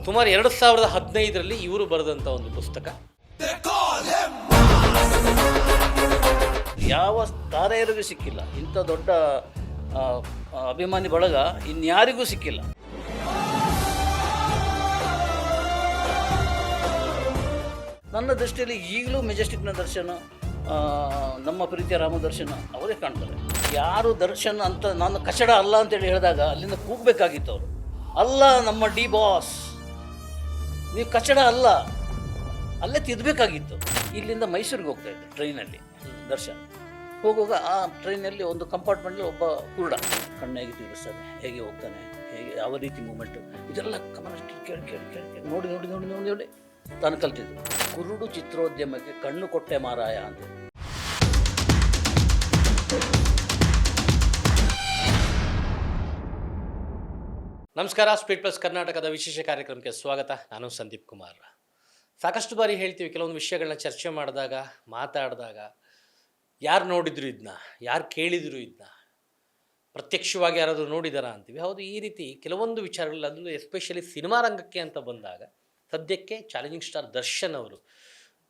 ಸುಮಾರು 2015ರಲ್ಲಿ ಇವರು ಬರೆದಂಥ ಒಂದು ಪುಸ್ತಕ. ಯಾವ ತಾರೆಯರಿಗೂ ಸಿಕ್ಕಿಲ್ಲ ಇಂಥ ದೊಡ್ಡ ಅಭಿಮಾನಿ ಬಳಗ ಇನ್ಯಾರಿಗೂ ಸಿಕ್ಕಿಲ್ಲ. ನನ್ನ ದೃಷ್ಟಿಯಲ್ಲಿ ಈಗಲೂ ಮೆಜೆಸ್ಟಿಕ್ನ ದರ್ಶನ, ನಮ್ಮ ಪ್ರೀತಿಯ ರಾಮದರ್ಶನ ಅವರೇ ಕಾಣ್ತಾರೆ. ಯಾರು ದರ್ಶನ್ ಅಂತ ನಾನು ಕಚಡ ಅಲ್ಲ ಅಂತೇಳಿ ಹೇಳಿದಾಗ ಅಲ್ಲಿಂದ ಕೂಗಬೇಕಾಗಿತ್ತು ಅವರು. ಅಲ್ಲ ನಮ್ಮ ಡಿ ಬಾಸ್, ನೀವು ಕಚಡ ಅಲ್ಲ, ಅಲ್ಲೇ ತಿದ್ದಬೇಕಾಗಿತ್ತು. ಇಲ್ಲಿಂದ ಮೈಸೂರಿಗೆ ಹೋಗ್ತಾ ಇದ್ದೆ ಟ್ರೈನಲ್ಲಿ. ದರ್ಶನ್ ಹೋಗುವಾಗ ಆ ಟ್ರೈನಲ್ಲಿ ಒಂದು ಕಂಪಾರ್ಟ್ಮೆಂಟಲ್ಲಿ ಒಬ್ಬ ಕುರುಡ ಕಣ್ಣು ಹೇಗೆ ತಿರುಗಿಸ್ತಾನೆ, ಹೇಗೆ ಹೋಗ್ತಾನೆ, ಹೇಗೆ ಯಾವ ರೀತಿ ಮೂಮೆಂಟು, ಇದೆಲ್ಲ ಕಮನ ಕೇಳಿ ಕೇಳಿ ಕೇಳಿ ಕೇಳಿ ನೋಡಿ ನೋಡಿ ನೋಡಿ ನೋಡಿ ನೋಡಿ ತಾನು ಕಲ್ತಿದ್ದು. ಕುರುಡು ಚಿತ್ರೋದ್ಯಮಕ್ಕೆ ಕಣ್ಣು ಕೊಟ್ಟೆ ಮಾರಾಯ ಅಂತ. ನಮಸ್ಕಾರ. ಸ್ಪೀಡ್ ಪ್ಲಸ್ ಕರ್ನಾಟಕದ ವಿಶೇಷ ಕಾರ್ಯಕ್ರಮಕ್ಕೆ ಸ್ವಾಗತ. ನಾನು ಸಂದೀಪ್ ಕುಮಾರ್. ಸಾಕಷ್ಟು ಬಾರಿ ಹೇಳ್ತೀವಿ, ಕೆಲವೊಂದು ವಿಷಯಗಳನ್ನ ಚರ್ಚೆ ಮಾಡಿದಾಗ, ಮಾತಾಡಿದಾಗ, ಯಾರು ನೋಡಿದ್ರು ಇದನ್ನ, ಯಾರು ಕೇಳಿದ್ರು ಇದನ್ನ, ಪ್ರತ್ಯಕ್ಷವಾಗಿ ಯಾರಾದರೂ ನೋಡಿದಾರ ಅಂತೀವಿ. ಹೌದು, ಈ ರೀತಿ ಕೆಲವೊಂದು ವಿಚಾರಗಳಲ್ಲಿ, ಅದರಲ್ಲೂ ಎಸ್ಪೆಷಲಿ ಸಿನಿಮಾ ರಂಗಕ್ಕೆ ಅಂತ ಬಂದಾಗ, ಸದ್ಯಕ್ಕೆ ಚಾಲೆಂಜಿಂಗ್ ಸ್ಟಾರ್ ದರ್ಶನ್ ಅವರು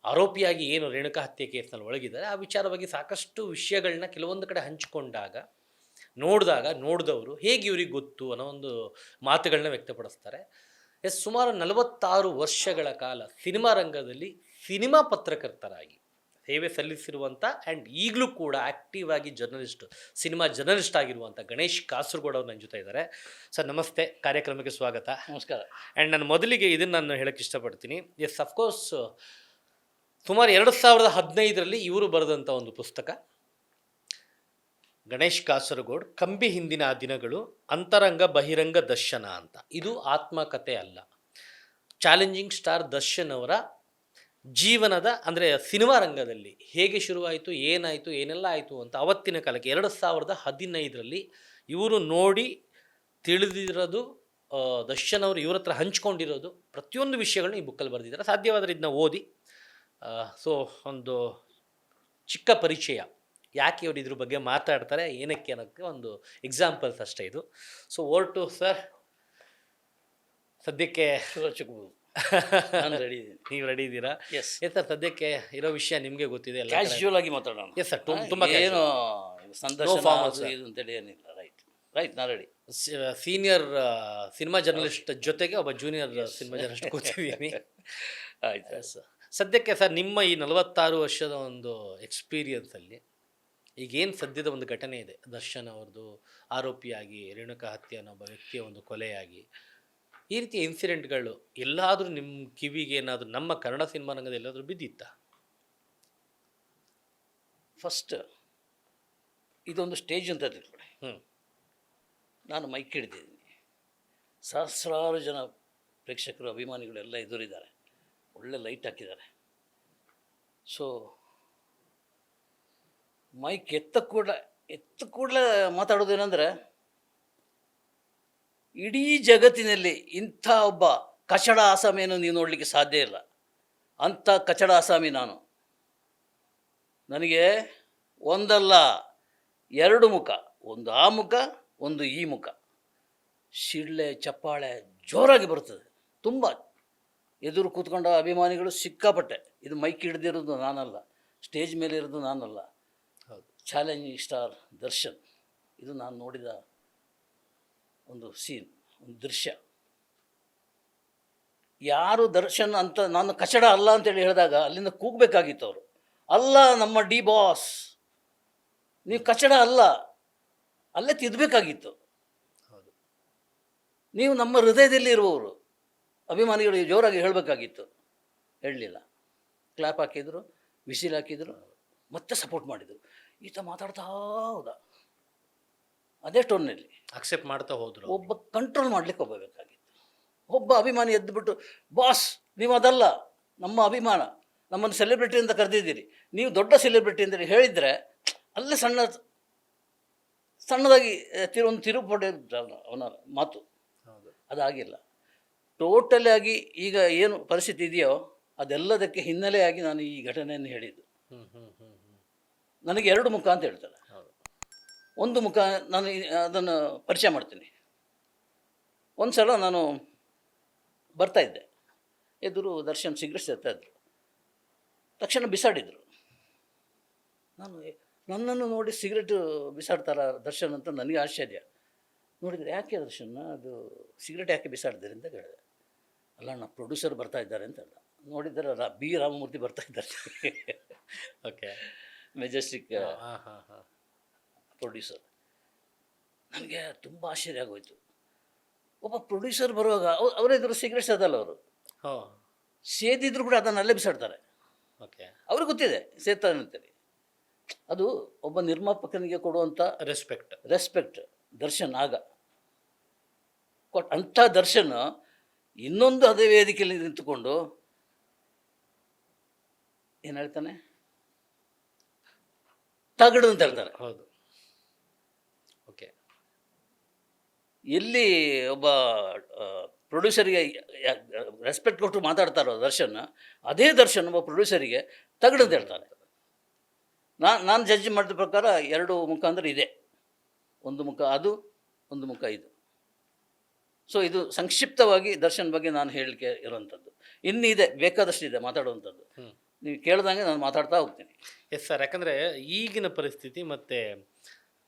ಆರೋಪಿಯಾಗಿ ಏನು ರೇಣುಕಾ ಹತ್ಯೆ ಕೇಸ್ನಲ್ಲಿ ಒಳಗಿದ್ದಾರೆ, ಆ ವಿಚಾರವಾಗಿ ಸಾಕಷ್ಟು ವಿಷಯಗಳನ್ನ ಕೆಲವೊಂದು ಕಡೆ ಹಂಚಿಕೊಂಡಾಗ, ನೋಡಿದವರು ಹೇಗೆ ಇವ್ರಿಗೆ ಗೊತ್ತು ಅನ್ನೋ ಒಂದು ಮಾತುಗಳನ್ನ ವ್ಯಕ್ತಪಡಿಸ್ತಾರೆ. ಸುಮಾರು 46 ವರ್ಷಗಳ ಕಾಲ ಸಿನಿಮಾ ರಂಗದಲ್ಲಿ ಸಿನಿಮಾ ಪತ್ರಕರ್ತರಾಗಿ ಸೇವೆ ಸಲ್ಲಿಸಿರುವಂಥ ಆ್ಯಂಡ್ ಈಗಲೂ ಕೂಡ ಆ್ಯಕ್ಟಿವ್ ಆಗಿ ಸಿನಿಮಾ ಜರ್ನಲಿಸ್ಟ್ ಆಗಿರುವಂಥ ಗಣೇಶ್ ಕಾಸರಗೋಡು ಅವರು ನನ್ನ ಜೊತೆ ಇದ್ದಾರೆ. ಸರ್ ನಮಸ್ತೆ, ಕಾರ್ಯಕ್ರಮಕ್ಕೆ ಸ್ವಾಗತ. ನಮಸ್ಕಾರ. ಆ್ಯಂಡ್ ನಾನು ಮೊದಲಿಗೆ ಇದನ್ನು ನಾನು ಹೇಳೋಕ್ಕೆ ಇಷ್ಟಪಡ್ತೀನಿ. ಅಫ್ಕೋರ್ಸ್ ಸುಮಾರು 2015ರಲ್ಲಿ ಇವರು ಬರೆದಂಥ ಒಂದು ಪುಸ್ತಕ ಗಣೇಶ್ ಕಾಸರಗೋಡು, ಕಂಬಿ ಹಿಂದಿನ ದಿನಗಳು, ಅಂತರಂಗ ಬಹಿರಂಗ ದರ್ಶನ ಅಂತ. ಇದು ಆತ್ಮಕಥೆ ಅಲ್ಲ, ಚಾಲೆಂಜಿಂಗ್ ಸ್ಟಾರ್ ದರ್ಶನ್ ಅವರ ಜೀವನದ, ಅಂದರೆ ಸಿನಿಮಾ ರಂಗದಲ್ಲಿ ಹೇಗೆ ಶುರುವಾಯಿತು, ಏನಾಯಿತು, ಏನೆಲ್ಲ ಆಯಿತು ಅಂತ ಅವತ್ತಿನ ಕಾಲಕ್ಕೆ 2015ರಲ್ಲಿ ಇವರು ನೋಡಿ ತಿಳಿದಿರೋದು, ದರ್ಶನ್ ಅವರು ಇವ್ರ ಹತ್ರ ಹಂಚ್ಕೊಂಡಿರೋದು ಪ್ರತಿಯೊಂದು ವಿಷಯಗಳನ್ನ ಈ ಬುಕ್ಕಲ್ಲಿ ಬರೆದಿದ್ದಾರೆ. ಸಾಧ್ಯವಾದರೆ ಇದನ್ನ ಓದಿ. ಸೊ ಒಂದು ಚಿಕ್ಕ ಪರಿಚಯ, ಯಾಕೆ ಇವರು ಇದ್ರ ಬಗ್ಗೆ ಮಾತಾಡ್ತಾರೆ, ಏನಕ್ಕೆ ಅನ್ನೋಕ್ಕೆ ಒಂದು ಎಕ್ಸಾಂಪಲ್ಸ್ ಅಷ್ಟೇ ಇದು. So over to sir. ಸದ್ಯಕ್ಕೆ ನಾನು ರೆಡಿ ಇದ್ದೀನಿ. ನೀವು ರೆಡಿ ಇದ್ದೀರಾ? Yes sir. ಸದ್ಯಕ್ಕೆ ಇರೋ ವಿಷಯ ನಿಮಗೆ ಗೊತ್ತಿದೆ, ಎಲ್ಲ ಕ್ಯಾಶುವಲ್ ಆಗಿ ಮಾತಾಡೋಣ. Yes sir. ತುಂಬ ಏನು ಸಂದರ್ಶನ ಇದು ಅಂತೇಳಿ ಏನಿಲ್ಲ. ರೈಟ್ ನಾ ರೆಡಿ. ಸೀನಿಯರ್ ಸಿನಿಮಾ ಜರ್ನಲಿಸ್ಟ್ ಜೊತೆಗೆ ಒಬ್ಬ ಜೂನಿಯರ್ ಸಿನಿಮಾ ಜರ್ನಲಿಸ್ಟ್ ಕೂತಿದ್ದೀನಿ. ಆಯ್ತು ಸರ್. ಸದ್ಯಕ್ಕೆ ಸರ್, ನಿಮ್ಮ ಈ 46 ವರ್ಷದ ಒಂದು ಎಕ್ಸ್ಪೀರಿಯನ್ಸಲ್ಲಿ ಈಗೇನು ಸದ್ಯದ ಒಂದು ಘಟನೆ ಇದೆ, ದರ್ಶನ್ ಅವ್ರದ್ದು ಆರೋಪಿಯಾಗಿ ರೇಣುಕಾ ಹತ್ಯೆ ಅನ್ನೋ ಒಬ್ಬ ವ್ಯಕ್ತಿಯ ಒಂದು ಕೊಲೆಯಾಗಿ, ಈ ರೀತಿಯ ಇನ್ಸಿಡೆಂಟ್ಗಳು ಎಲ್ಲಾದರೂ ನಿಮ್ಮ ಕಿವಿಗೆ ಏನಾದರೂ ನಮ್ಮ ಕನ್ನಡ ಸಿನಿಮಾ ರಂಗದ ಎಲ್ಲಾದರೂ ಬಿದ್ದಿತ್ತಾ? ಫಸ್ಟ್ ಇದೊಂದು ಸ್ಟೇಜ್ ಅಂತ ತಿಳ್ಕೊಳ್ಳಿ. ನಾನು ಮೈಕ್ ಹಿಡಿದಿದ್ದೀನಿ, ಸಹಸ್ರಾರು ಜನ ಪ್ರೇಕ್ಷಕರು, ಅಭಿಮಾನಿಗಳು ಎಲ್ಲ ಎದುರಿದ್ದಾರೆ, ಒಳ್ಳೆ ಲೈಟ್ ಹಾಕಿದ್ದಾರೆ. ಸೊ ಮೈಕ್ ಎತ್ತ ಕೂಡಲೇ ಮಾತಾಡೋದೇನೆಂದರೆ, ಇಡೀ ಜಗತ್ತಿನಲ್ಲಿ ಇಂಥ ಒಬ್ಬ ಕಚಡ ಆಸಾಮಿಯನ್ನು ನೀವು ನೋಡಲಿಕ್ಕೆ ಸಾಧ್ಯ ಇಲ್ಲ. ಅಂಥ ಕಚಡ ಆಸಾಮಿ ನಾನು. ನನಗೆ ಒಂದಲ್ಲ 2 ಮುಖ, ಒಂದು ಆ ಮುಖ, ಒಂದು ಈ ಮುಖ. ಸಿಳ್ಳೆ ಚಪ್ಪಾಳೆ ಜೋರಾಗಿ ಬರ್ತದೆ. ತುಂಬ ಎದುರು ಕೂತ್ಕೊಂಡ ಅಭಿಮಾನಿಗಳು ಸಿಕ್ಕಾಪಟ್ಟೆ. ಇದು ಮೈಕ್ ಹಿಡ್ದಿರೋದು ನಾನಲ್ಲ, ಸ್ಟೇಜ್ ಮೇಲೆ ಇರೋದು ನಾನಲ್ಲ. ಹೌದು, ಚಾಲೆಂಜಿಂಗ್ ಸ್ಟಾರ್ ದರ್ಶನ್. ಇದು ನಾನು ನೋಡಿದ ಒಂದು ಸೀನ್, ಒಂದು ದೃಶ್ಯ. ಯಾರು ದರ್ಶನ್ ಅಂತ ನಾನು ಕಚಡ ಅಲ್ಲ ಅಂತೇಳಿ ಹೇಳಿದಾಗ ಅಲ್ಲಿಂದ ಕೂಗಬೇಕಾಗಿತ್ತು ಅವರು. ಅಲ್ಲ ನಮ್ಮ ಡಿ ಬಾಸ್, ನೀವು ಕಚಡ ಅಲ್ಲ, ಅಲ್ಲೇ ತಿದ್ದಬೇಕಾಗಿತ್ತು. ಹೌದು, ನೀವು ನಮ್ಮ ಹೃದಯದಲ್ಲಿ ಇರುವವರು. ಅಭಿಮಾನಿಗಳು ಜೋರಾಗಿ ಹೇಳಬೇಕಾಗಿತ್ತು, ಹೇಳಲಿಲ್ಲ. ಕ್ಲಾಪ್ ಹಾಕಿದ್ರು, ವಿಸಿಲ್ ಹಾಕಿದ್ರು, ಮತ್ತೆ ಸಪೋರ್ಟ್ ಮಾಡಿದರು. ಈತ ಮಾತಾಡ್ತಾ ಹೋದ ಅದೇ ಟೋನ್ನಲ್ಲಿ, ಅಕ್ಸೆಪ್ಟ್ ಮಾಡ್ತಾ ಹೋದ್ರು. ಒಬ್ಬ ಕಂಟ್ರೋಲ್ ಮಾಡಲಿಕ್ಕೆ ಒಬ್ಬ ಬೇಕಾಗಿತ್ತು. ಒಬ್ಬ ಅಭಿಮಾನಿ ಎದ್ದುಬಿಟ್ಟು, ಬಾಸ್ ನೀವು ಅದಲ್ಲ, ನಮ್ಮ ಅಭಿಮಾನ, ನಮ್ಮನ್ನು ಸೆಲೆಬ್ರಿಟಿ ಅಂತ ಕರೆದಿದ್ದೀರಿ, ನೀವು ದೊಡ್ಡ ಸೆಲೆಬ್ರಿಟಿ ಅಂತೇಳಿ ಹೇಳಿದರೆ ಅಲ್ಲೇ ಸಣ್ಣದಾಗಿ ಒಂದು ತಿರುವು ಪಡೆ ಅವನ ಮಾತು. ಅದಾಗಿಲ್ಲ. ಟೋಟಲಿ ಆಗಿ ಈಗ ಏನು ಪರಿಸ್ಥಿತಿ ಇದೆಯೋ ಅದೆಲ್ಲದಕ್ಕೆ ಹಿನ್ನೆಲೆಯಾಗಿ ನಾನು ಈ ಘಟನೆಯನ್ನು ಹೇಳಿದ್ದು. ನನಗೆ 2 ಮುಖ ಅಂತ ಹೇಳ್ತಾರೆ. ಒಂದು ಮುಖ, ನಾನು ಅದನ್ನು ಪರಿಚಯ ಮಾಡ್ತೀನಿ. ಒಂದು ಸಲ ನಾನು ಬರ್ತಾಯಿದ್ದೆ, ಎದುರು ದರ್ಶನ್ ಸಿಗರೇಟ್ ಸೇರ್ತಾಯಿದ್ರು. ತಕ್ಷಣ ಬಿಸಾಡಿದರು. ನನ್ನನ್ನು ನೋಡಿ ಸಿಗರೇಟು ಬಿಸಾಡ್ತಾರ ದರ್ಶನ್ ಅಂತ ನನಗೆ ಆಶ್ಚರ್ಯ. ನೋಡಿದರೆ ಯಾಕೆ ದರ್ಶನ್ ಅದು ಸಿಗರೇಟ್ ಯಾಕೆ ಬಿಸಾಡಿದ್ರಿ ಅಂತ ಕೇಳಿದೆ. ಅಲ್ಲ ಅಣ್ಣ ಪ್ರೊಡ್ಯೂಸರ್ ಬರ್ತಾ ಇದ್ದಾರೆ ಅಂತ ಅಲ್ಲ. ನೋಡಿದರೆ ಬಿ ರಾಮಮೂರ್ತಿ ಬರ್ತಾ ಇದ್ದಾರೆ. ಓಕೆ, ಮೆಜೆಸ್ಟಿಕ್ ಹಾಂ ಹಾಂ ಹಾಂ ಪ್ರೊಡ್ಯೂಸರ್. ನನಗೆ ತುಂಬ ಆಶ್ಚರ್ಯ ಆಗೋಯ್ತು. ಒಬ್ಬ ಪ್ರೊಡ್ಯೂಸರ್ ಬರುವಾಗ ಅವರೆದುರು ಸಿಗರೇಟ್ ಸೇದಲ್ಲ ಅವರು. ಹಾಂ, ಸೇದಿದ್ರು ಕೂಡ ಅದನ್ನು ಅಲ್ಲೇ ಬಿಸಾಡ್ತಾರೆ. ಓಕೆ, ಅವ್ರಿಗೆ ಗೊತ್ತಿದೆ ಸೇರ್ತಾನೆ ಅಂತೇಳಿ. ಅದು ಒಬ್ಬ ನಿರ್ಮಾಪಕನಿಗೆ ಕೊಡುವಂಥ ರೆಸ್ಪೆಕ್ಟ್ ದರ್ಶನ್ ಆಗ ಅಂಥ ದರ್ಶನ್ ಇನ್ನೊಂದು ಅದೇ ವೇದಿಕೆಯಲ್ಲಿ ನಿಂತುಕೊಂಡು ಏನು ಹೇಳ್ತಾನೆ, ತಗಡು ಅಂತ ಹೇಳ್ತಾರೆ. ಹೌದು, ಓಕೆ. ಎಲ್ಲಿ ಒಬ್ಬ ಪ್ರೊಡ್ಯೂಸರಿಗೆ ರೆಸ್ಪೆಕ್ಟ್ ಕೊಟ್ಟು ಮಾತಾಡ್ತಾರೋ ದರ್ಶನ್, ಅದೇ ದರ್ಶನ್ ಒಬ್ಬ ಪ್ರೊಡ್ಯೂಸರಿಗೆ ತಗಡು ಅಂತ ಹೇಳ್ತಾರೆ. ನಾನು ಜಡ್ಜ್ ಮಾಡಿದ ಪ್ರಕಾರ ಎರಡು ಮುಖ ಅಂದರೆ ಇದೆ, ಒಂದು ಮುಖ ಅದು, ಒಂದು ಮುಖ ಇದು. ಸೊ ಇದು ಸಂಕ್ಷಿಪ್ತವಾಗಿ ದರ್ಶನ್ ಬಗ್ಗೆ ನಾನು ಹೇಳಲಿಕ್ಕೆ ಇರೋವಂಥದ್ದು. ಇನ್ನಿದೆ, ಬೇಕಾದಷ್ಟಿದೆ ಮಾತಾಡುವಂಥದ್ದು. ನೀವು ಕೇಳ್ದಂಗೆ ನಾನು ಮಾತಾಡ್ತಾ ಹೋಗ್ತೀನಿ. ಎಸ್ ಸರ್, ಯಾಕಂದರೆ ಈಗಿನ ಪರಿಸ್ಥಿತಿ ಮತ್ತು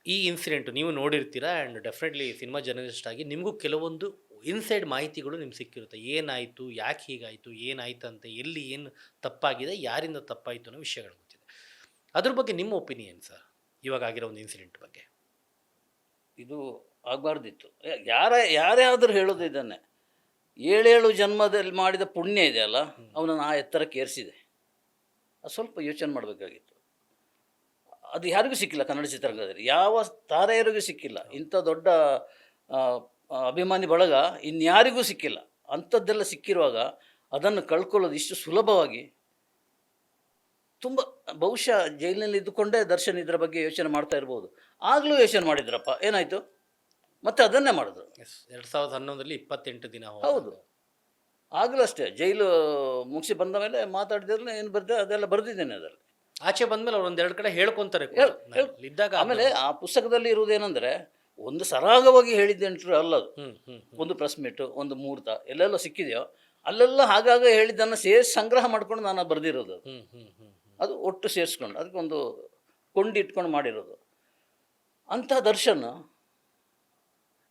ಈ ಇನ್ಸಿಡೆಂಟು ನೀವು ನೋಡಿರ್ತೀರಾ. ಆ್ಯಂಡ್ ಡೆಫಿನೆಟ್ಲಿ ಸಿನಿಮಾ ಜರ್ನಲಿಸ್ಟ್ ಆಗಿ ನಿಮಗೂ ಕೆಲವೊಂದು ಇನ್ಸೈಡ್ ಮಾಹಿತಿಗಳು ನಿಮ್ಗೆ ಸಿಕ್ಕಿರುತ್ತೆ. ಏನಾಯಿತು, ಯಾಕೆ ಹೀಗಾಯಿತು, ಏನಾಯ್ತಂತೆ, ಎಲ್ಲಿ ಏನು ತಪ್ಪಾಗಿದೆ, ಯಾರಿಂದ ತಪ್ಪಾಯಿತು ಅನ್ನೋ ವಿಷಯಗಳು ಗೊತ್ತಿದೆ. ಅದ್ರ ಬಗ್ಗೆ ನಿಮ್ಮ ಒಪಿನಿಯನ್ ಸರ್, ಇವಾಗ ಆಗಿರೋ ಒಂದು ಇನ್ಸಿಡೆಂಟ್ ಬಗ್ಗೆ? ಇದು ಆಗಬಾರ್ದಿತ್ತು. ಯಾರೇ ಆದರೂ ಹೇಳೋದು ಇದನ್ನೇ, 7 ಜನ್ಮದಲ್ಲಿ ಮಾಡಿದ ಪುಣ್ಯ ಇದೆಯಲ್ಲ, ಅವನನ್ನು ಆ ಎತ್ತರಕ್ಕೆ ಏರಿಸಿದೆ. ಅದು ಸ್ವಲ್ಪ ಯೋಚನೆ ಮಾಡಬೇಕಾಗಿತ್ತು. ಅದು ಯಾರಿಗೂ ಸಿಕ್ಕಿಲ್ಲ ಕನ್ನಡ ಚಿತ್ರರಂಗದಲ್ಲಿ, ಯಾವ ತಾರೆಯರಿಗೂ ಸಿಕ್ಕಿಲ್ಲ. ಇಂಥ ದೊಡ್ಡ ಅಭಿಮಾನಿ ಬಳಗ ಇನ್ಯಾರಿಗೂ ಸಿಕ್ಕಿಲ್ಲ. ಅಂಥದ್ದೆಲ್ಲ ಸಿಕ್ಕಿರುವಾಗ ಅದನ್ನು ಕಳ್ಕೊಳ್ಳೋದು ಇಷ್ಟು ಸುಲಭವಾಗಿ, ತುಂಬ ಬಹುಶಃ ಜೈಲಿನಲ್ಲಿ ಇದ್ದುಕೊಂಡೇ ದರ್ಶನ್ ಇದರ ಬಗ್ಗೆ ಯೋಚನೆ ಮಾಡ್ತಾ ಇರ್ಬೋದು. ಆಗಲೂ ಯೋಚನೆ ಮಾಡಿದ್ರಪ್ಪ, ಏನಾಯಿತು, ಮತ್ತೆ ಅದನ್ನೇ ಮಾಡಿದ್ರು. 2011ರಲ್ಲಿ 28 ದಿನ. ಹೌದು, ಆಗಲೂ ಅಷ್ಟೇ. ಜೈಲು ಮುಗಿಸಿ ಬಂದ ಮೇಲೆ ಮಾತಾಡಿದ್ರೆ ಏನು ಬರ್ದೆ ಅದೆಲ್ಲ ಬರೆದಿದ್ದೇನೆ ಅದರಲ್ಲಿ. ಆಚೆ ಬಂದಮೇಲೆ ಅವ್ರು ಒಂದೆರಡು ಕಡೆ ಹೇಳ್ಕೊತಾರೆ ಇದ್ದಾಗ. ಆಮೇಲೆ ಆ ಪುಸ್ತಕದಲ್ಲಿ ಇರುವುದೇನೆಂದರೆ, ಒಂದು ಸರಾಗವಾಗಿ ಹೇಳಿದ್ದೇಂಟ್ರು ಅಲ್ಲದು. ಒಂದು ಪ್ರೆಸ್ ಮೀಟು, ಒಂದು ಮುಹೂರ್ತ ಎಲ್ಲೆಲ್ಲ ಸಿಕ್ಕಿದೆಯೋ ಅಲ್ಲೆಲ್ಲ ಹಾಗಾಗ ಹೇಳಿದ್ದನ್ನು ಸೇರಿಸಿ ಸಂಗ್ರಹ ಮಾಡ್ಕೊಂಡು ನಾನು ಬರೆದಿರೋದು. ಅದು ಒಟ್ಟು ಸೇರಿಸ್ಕೊಂಡು ಅದಕ್ಕೆ ಒಂದು ಕೊಂಡಿಟ್ಕೊಂಡು ಮಾಡಿರೋದು. ಅಂಥ ದರ್ಶನ್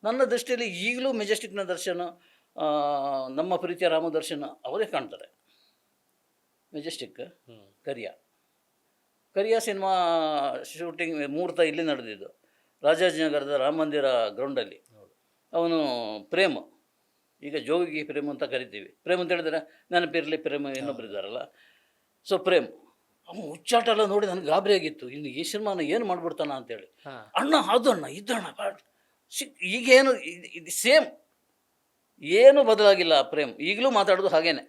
ನನ್ನ ದೃಷ್ಟಿಯಲ್ಲಿ ಈಗಲೂ ಮೆಜೆಸ್ಟಿಕ್ನ ದರ್ಶನ್, ನಮ್ಮ ಪ್ರೀತಿಯ ರಾಮದರ್ಶನ್ ಅವರೇ ಕಾಣ್ತಾರೆ. ಮೆಜೆಸ್ಟಿಕ್ ಕರಿಯ ಸಿನಿಮಾ ಶೂಟಿಂಗ್ ಮುಹೂರ್ತ ಇಲ್ಲಿ ನಡೆದಿದ್ದು ರಾಜಾಜಿನಗರದ ರಾಮ ಮಂದಿರ ಗ್ರೌಂಡಲ್ಲಿ. ಅವನು ಪ್ರೇಮ್, ಈಗ ಜೋಗಿ ಪ್ರೇಮ್ ಅಂತ ಕರಿತೀವಿ. ಪ್ರೇಮ್ ಅಂತ ಹೇಳಿದ್ರೆ ನೆನಪಿರಲಿ, ಪ್ರೇಮ್ ಇನ್ನೊಬ್ರು ಇದ್ದಾರಲ್ಲ. ಸೊ ಪ್ರೇಮ್ ಅವನು ಹುಚ್ಚಾಟ ಎಲ್ಲ ನೋಡಿ ನನಗೆ ಗಾಬರಿ ಆಗಿತ್ತು. ಇನ್ನು ಈ ಸಿನಿಮಾನ ಏನು ಮಾಡ್ಬಿಡ್ತಾನ ಅಂತೇಳಿ. ಅಣ್ಣ ಅದು ಅಣ್ಣ ಇದ್ದಣ್ಣ ಈಗೇನು ಇದು ಸೇಮ್, ಏನು ಬದಲಾಗಿಲ್ಲ. ಪ್ರೇಮ್ ಈಗಲೂ ಮಾತಾಡೋದು ಹಾಗೇನೆ.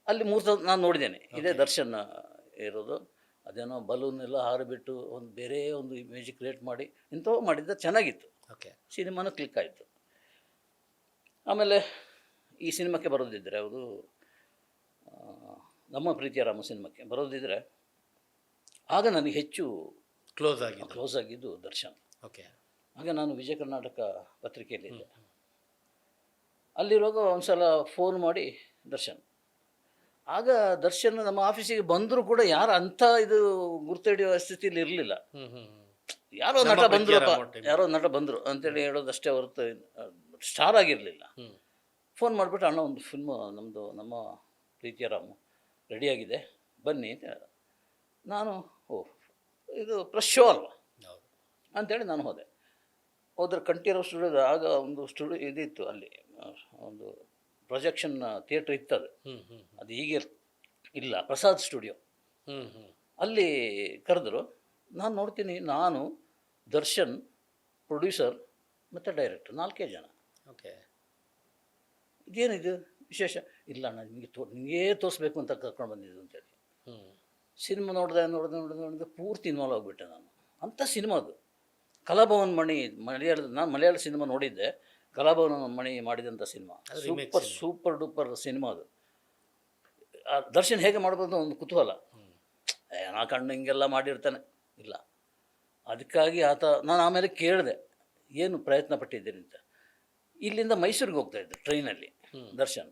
ಅಲ್ಲಿ ಮುಹೂರ್ತ ನಾನು ನೋಡಿದ್ದೇನೆ, ಇದೇ ದರ್ಶನ್ ಇರೋದು. ಅದೇನೋ ಬಲೂನ್ ಎಲ್ಲ ಹಾರಿಬಿಟ್ಟು ಒಂದು ಬೇರೆ ಒಂದು ಇಮೇಜ್ ಕ್ರಿಯೇಟ್ ಮಾಡಿ ಇಂಥವು ಮಾಡಿದ್ದ ಚೆನ್ನಾಗಿತ್ತು. ಓಕೆ, ಸಿನಿಮಾನೂ ಕ್ಲಿಕ್ ಆಯಿತು. ಆಮೇಲೆ ಈ ಸಿನಿಮಾಕ್ಕೆ ಬರೋದಿದ್ದರೆ, ಅವರು ನಮ್ಮ ಪ್ರೀತಿಯ ರಾಮ ಸಿನಿಮಾಕ್ಕೆ ಬರೋದಿದ್ದರೆ, ಆಗ ನನಗೆ ಹೆಚ್ಚು ಕ್ಲೋಸ್ ಆಗಿದ್ದು ದರ್ಶನ್. ಓಕೆ, ಆಗ ನಾನು ವಿಜಯ ಕರ್ನಾಟಕ ಪತ್ರಿಕೆಯಲ್ಲಿದ್ದೆ. ಅಲ್ಲಿರುವಾಗ ಒಂದು ಸಲ ಫೋನ್ ಮಾಡಿ ದರ್ಶನ್, ಆಗ ದರ್ಶನ್ ನಮ್ಮ ಆಫೀಸಿಗೆ ಬಂದರೂ ಕೂಡ ಯಾರು ಅಂಥ ಇದು ಗುರ್ತಿಡಿಯುವ ಸ್ಥಿತಿಯಲ್ಲಿ ಇರಲಿಲ್ಲ. ಯಾರೋ ನಟ ಬಂದರು ಅಂತೇಳಿ ಹೇಳೋದಷ್ಟೇ ಹೊರತು ಸ್ಟಾರ್ ಆಗಿರಲಿಲ್ಲ. ಫೋನ್ ಮಾಡಿಬಿಟ್ಟು, ಅಣ್ಣ ಒಂದು ಫಿಲ್ಮು ನಮ್ಮದು ನಮ್ಮ ಪ್ರೀತಿಯ ರಾಮು ರೆಡಿಯಾಗಿದೆ ಬನ್ನಿ ಅಂತ ಹೇಳಿದ. ನಾನು ಇದು ಪ್ರೆಸ್ ಶೋ ಅಲ್ವಾ ಅಂಥೇಳಿ ನಾನು ಹೋದ್ರೆ ಕಂಠೀರವ ಸ್ಟುಡಿಯೋದ ಆಗ ಒಂದು ಸ್ಟುಡಿಯೋ ಇದಿತ್ತು, ಅಲ್ಲಿ ಒಂದು ಪ್ರೊಜೆಕ್ಷನ್ ಥಿಯೇಟ್ರ್ ಇತ್ತದು. ಅದು ಈಗ ಇಲ್ಲ, ಪ್ರಸಾದ್ ಸ್ಟುಡಿಯೋ. ಅಲ್ಲಿ ಕರೆದ್ರು. ನಾನು ನೋಡ್ತೀನಿ, ನಾನು ದರ್ಶನ್, ಪ್ರೊಡ್ಯೂಸರ್ ಮತ್ತು ಡೈರೆಕ್ಟರ್ 4 ಜನ. ಓಕೆ, ಇದೇನಿದು ವಿಶೇಷ? ಇಲ್ಲ ನಾನು ನಿಮಗೆ ತೋರಿಸ್ಬೇಕು ಅಂತ ಕರ್ಕೊಂಡು ಬಂದಿದ್ದು ಅಂತೇಳಿ. ಸಿನಿಮಾ ನೋಡಿದೆ ಪೂರ್ತಿ ಇನ್ವಾಲ್ವ್ ಆಗಿಬಿಟ್ಟೆ ನಾನು. ಅಂಥ ಸಿನಿಮಾ ಅದು. ಕಲಾಭವನ್ ಮಣಿ, ನಾನು ಮಲಯಾಳ ಸಿನಿಮಾ ನೋಡಿದ್ದೆ. ಕಲಾಭವನ ಮಣಿ ಮಾಡಿದಂಥ ಸಿನಿಮಾ ಸೂಪರ್ ಡೂಪರ್ ಸಿನಿಮಾ ಅದು. ದರ್ಶನ್ ಹೇಗೆ ಮಾಡ್ಬೋದು ಒಂದು ಕುತೂಹಲ. ನಾ ಕಣ್ಣು ಹಿಂಗೆಲ್ಲ ಮಾಡಿರ್ತಾನೆ ಇಲ್ಲ. ಅದಕ್ಕಾಗಿ ನಾನು ಆಮೇಲೆ ಕೇಳಿದೆ, ಏನು ಪ್ರಯತ್ನ ಪಟ್ಟಿದ್ದೀರಿ ಅಂತ. ಇಲ್ಲಿಂದ ಮೈಸೂರಿಗೆ ಹೋಗ್ತಾ ಇದ್ದರು ಟ್ರೈನಲ್ಲಿ ದರ್ಶನ್.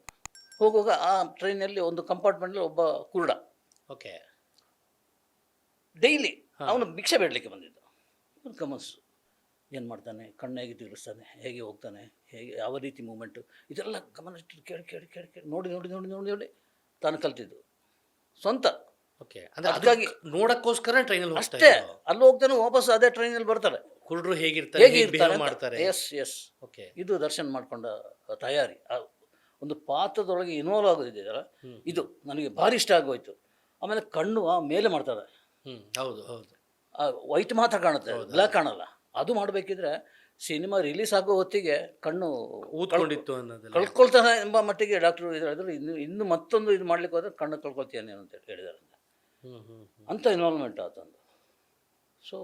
ಹೋಗುವಾಗ ಆ ಟ್ರೈನಲ್ಲಿ ಒಂದು ಕಂಪಾರ್ಟ್ಮೆಂಟಲ್ಲಿ ಒಬ್ಬ ಕುರುಡ ಓಕೆ. ಡೈಲಿ ಅವನು ಭಿಕ್ಷೆ ಬೇಡಲಿಕ್ಕೆ ಬಂದಿದ್ದು. ಗಮನಿಸು ಏನು ಮಾಡ್ತಾನೆ, ಕಣ್ಣು ಹೇಗೆ ತಿರುಗಿಸ್ತಾನೆ, ಹೇಗೆ ಹೋಗ್ತಾನೆ, ಹೇಗೆ ಯಾವ ರೀತಿ ಮೂಮೆಂಟು, ಇದೆಲ್ಲ ಗಮನ ಇಟ್ಟು ಕೇಳಿ ಕೇಳಿ ಕೇಳಿ ಕೇಳಿ ನೋಡಿ ನೋಡಿ ನೋಡಿ ನೋಡಿ ನೋಡಿ ತಾನು ಕಲ್ತಿದ್ದು ಸ್ವಂತ. ಓಕೆ, ಅಂದ್ರೆ ಅದಕ್ಕಾಗಿ ನೋಡಕ್ಕೋಸ್ಕರ ಟ್ರೈನಲ್ಲಿ ಅಷ್ಟೇ ಅಲ್ಲಿ ಹೋಗ್ತಾನೆ, ವಾಪಸ್ ಅದೇ ಟ್ರೈನಲ್ಲಿ ಬರ್ತಾರೆ. ಕುರುಡ್ರು ಹೇಗಿರ್ತಾರೆ, ಹೇಗೆ ಹೇಗೆ ಇರ್ತಾರೆ behave ಮಾಡ್ತಾರೆ. Yes yes. ಓಕೆ. ಇದು ದರ್ಶನ್ ಮಾಡ್ಕೊಂಡ ತಯಾರಿ. ಒಂದು ಪಾತ್ರದೊಳಗೆ ಇನ್ವಾಲ್ವ್ ಆಗೋದಿದೆಯಲ್ಲ, ಇದು ನನಗೆ ಭಾರಿ ಇಷ್ಟ ಆಗೋಯ್ತು. ಆಮೇಲೆ ಕಣ್ಣು ಮೇಲೆ ಮಾಡ್ತಾರೆ, ಹೌದು ಹೌದು, ವೈಟ್ ಮಾತ್ರ ಕಾಣುತ್ತೆ, ಬ್ಲ್ಯಾಕ್ ಕಾಣಲ್ಲ. ಅದು ಮಾಡಬೇಕಿದ್ರೆ ಸಿನಿಮಾ ರಿಲೀಸ್ ಆಗೋ ಹೊತ್ತಿಗೆ ಕಣ್ಣು ಊದ್ಕೊಂಡಿತ್ತು ಅನ್ನೋದಲ್ಲ. ಕಳ್ಕೊಳ್ತಾನೆ ಎಂಬ ಮಟ್ಟಿಗೆ ಡಾಕ್ಟ್ರು ಹೇಳಿದ್ರು. ಇನ್ನು ಮತ್ತೊಂದು ಇದು ಮಾಡ್ಲಿಕ್ಕೆ ಹೋದ್ರೆ ಕಣ್ಣು ಕಳ್ಕೊಳ್ತೀಯಾನೆ ಅಂತ ಹೇಳಿದ್ದಾರೆ. ಅಂಥ ಇನ್ವಾಲ್ವ್ಮೆಂಟ್ ಆತಂದು. ಸೊ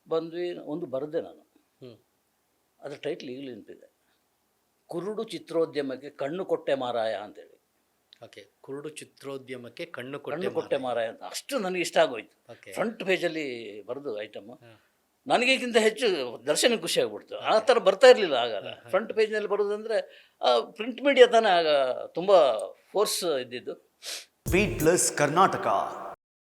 ಬಂದ್ವಿ, ಒಂದು ಬರೆದೆ ನಾನು. ಅದರ ಟೈಟ್ಲ್ ಈಗಲೂ ನೆನಪಿದೆ, ಕುರುಡು ಚಿತ್ರೋದ್ಯಮಕ್ಕೆ ಕಣ್ಣು ಕೊಟ್ಟೆ ಮಾರಾಯ ಅಂತೇಳಿ. ಓಕೆ, ಕುರುಡು ಚಿತ್ರೋದ್ಯಮಕ್ಕೆ ಕಣ್ಣು ಕೊಟ್ಟೆ ಮಾರಾಯ ಅಂತ ಅಷ್ಟು ನನಗೆ ಇಷ್ಟ ಆಗೋಯ್ತು. ಓಕೆ. ಫ್ರಂಟ್ ಪೇಜಲ್ಲಿ ಬರೆದು ಐಟಮ್ ನನಗಿಂತ ಹೆಚ್ಚು ದರ್ಶನಕ್ಕೆ ಖುಷಿ ಆಗ್ಬಿಡ್ತು. ಆ ಥರ ಬರ್ತಾ ಇರಲಿಲ್ಲ ಆಗಲ್ಲ. ಫ್ರಂಟ್ ಪೇಜ್ನಲ್ಲಿ ಬರೋದಂದರೆ ಪ್ರಿಂಟ್ ಮೀಡಿಯಾ ತಾನೇ ಆಗ ತುಂಬ ಫೋರ್ಸ್ ಇದ್ದಿದ್ದು. Speed plus Karnataka.